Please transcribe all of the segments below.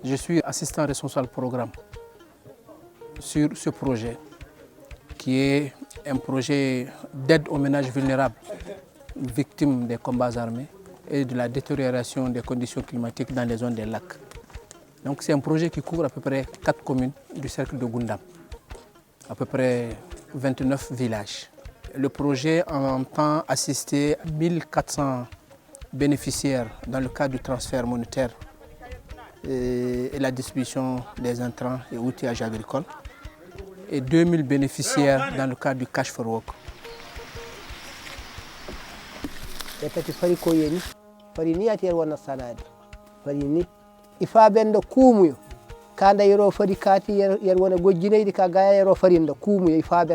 Je suis assistant responsable programme sur ce projet qui est un projet d'aide aux ménages vulnérables, victimes des combats armés et de la détérioration des conditions climatiques dans les zones des lacs. Donc c'est un projet qui couvre à peu près 4 communes du cercle de Goundam, à peu près 29 villages. Le projet entend assister 1400 bénéficiaires dans le cadre du transfert monétaire et la distribution des intrants et outillages agricoles et 2000 bénéficiaires dans le cadre du Cash for Work. Ifa benda kumuyo kanda yero fadi kati yer wona gojjineydi ka gaya yero farinda kumuyo ifa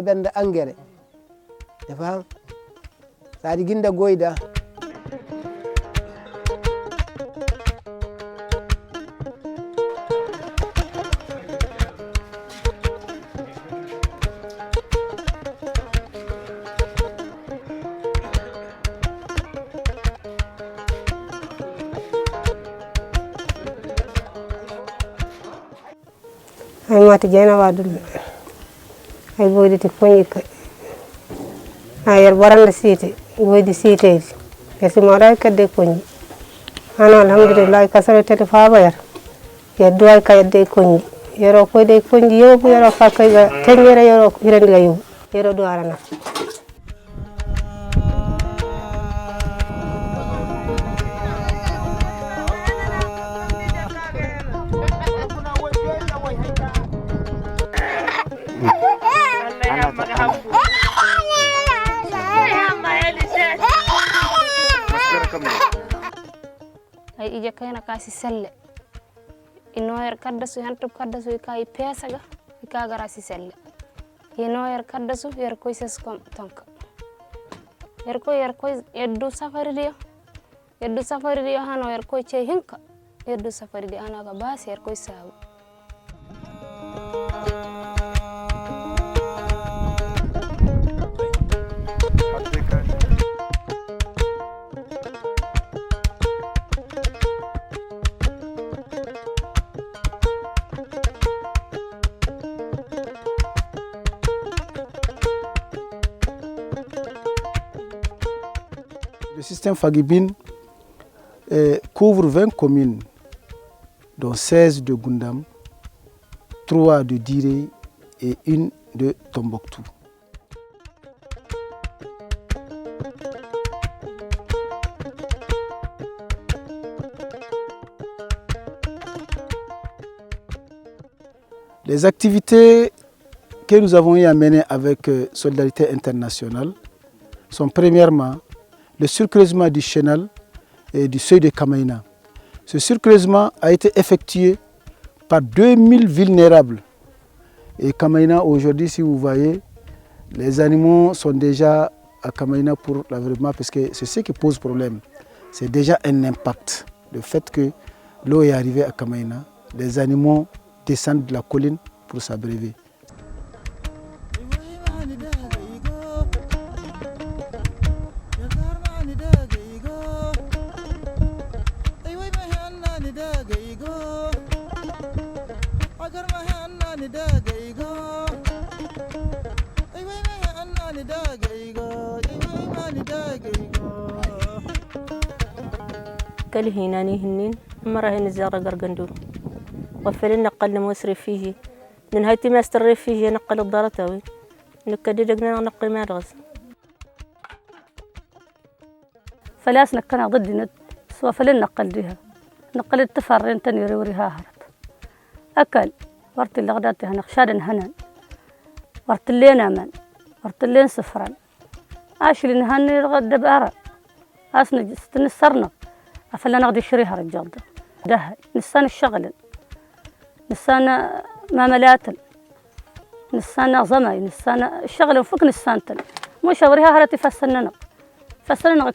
benda angere defa sadi ginda goyda ay mata jena wadul ay boyditi poñika ay yer baranda siti boydi siti yesi moray kadde poñi ana alhamdulillah kasare tete faaba yer duway kayde poñi yero koyde poñi yobu yero fa kay tenyere yero hirandi gayu yero duarana ay ije kayna kasi selle inoyer kaddasu hantub kaddasu kay pesaga ka garasi selle inoyer kaddasu yer koy seskom tonka yer koy yeddu safari dio hano yer koy che hinka yeddu safari dio hano ga bas yer koy sawu. Le système Fagibin couvre 20 communes, dont 16 de Goundam, 3 de Diré et 1 de Tombouctou. Les activités que nous avons eu à mener avec Solidarité Internationale sont premièrement le surcreusement du chenal et du seuil de Kamaïna. Ce surcreusement a été effectué par 2000 vulnérables. Et Kamaïna, aujourd'hui, si vous voyez, les animaux sont déjà à Kamaïna pour l'environnement parce que c'est ce qui pose problème. C'est déjà un impact. Le fait que l'eau est arrivée à Kamaïna, les animaux descendent de la colline pour s'abreuver. كله هناني هنين مرة هن الزارة قرقندو وفلنا نقل موسري فيه نهايتي ما استري فيه نقل الضارتاوي نكددقنا نقل ما رغز فلاس نكنا ضدنا سوى فلنا نقل ديها نقل التفرين تنيري وريها هرت أكل ورت اللي غداتها نقشاد هنان ورت اللين أمان ورت اللين سفران عاشي لنهاني الغد بأرى أسنج استنسرنا أفلا نغدي شريها رجال ده نسان الشغل نسانا ماملاتل نسانا زماي نسانا الشغل وفك نسانتل مو شاوريها هرتي فسننا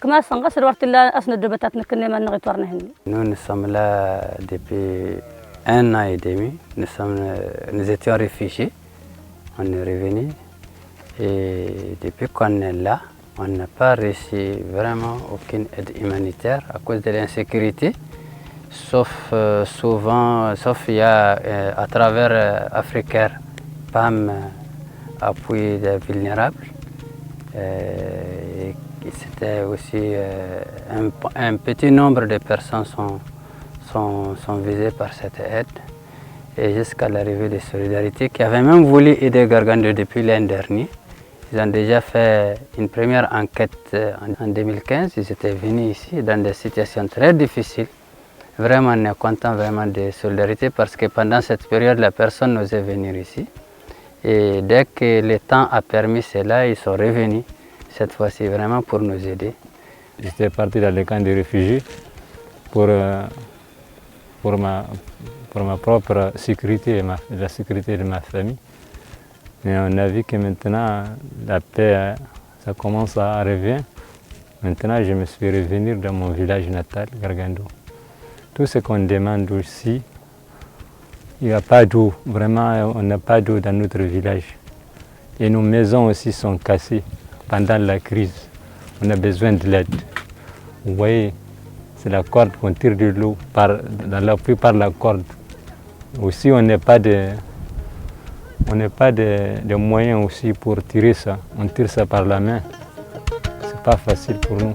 كما سنغسل وقت الله أسند دبتات نكني ما نغيت ورنهني. Nous sommes là depuis 1 an et demi. Nous étions réfugiés. On est revenus et depuis qu'on est là, on n'a pas reçu vraiment aucune aide humanitaire à cause de l'insécurité. Sauf il y a à travers Africaire, PAM, appui des vulnérables. C'était aussi un petit nombre de personnes sont visées par cette aide. Et jusqu'à l'arrivée de Solidarité, qui avait même voulu aider Gargando depuis l'an dernier. Ils ont déjà fait une première enquête en 2015. Ils étaient venus ici dans des situations très difficiles. Vraiment, on est content vraiment de Solidarité parce que pendant cette période, la personne n'osait venir ici. Et dès que le temps a permis cela, ils sont revenus cette fois-ci vraiment pour nous aider. J'étais parti dans le camp de réfugiés pour ma propre sécurité et la sécurité de ma famille. Mais on a vu que maintenant la paix, ça commence à arriver. Maintenant, je me suis revenu dans mon village natal, Gargando. Tout ce qu'on demande aussi, il n'y a pas d'eau. Vraiment, on n'a pas d'eau dans notre village. Et nos maisons aussi sont cassées pendant la crise. On a besoin de l'aide. Vous voyez, c'est la corde qu'on tire de l'eau, dans l'appui par la corde. Aussi, on n'a pas de moyens aussi pour tirer ça. On tire ça par la main. C'est pas facile pour nous.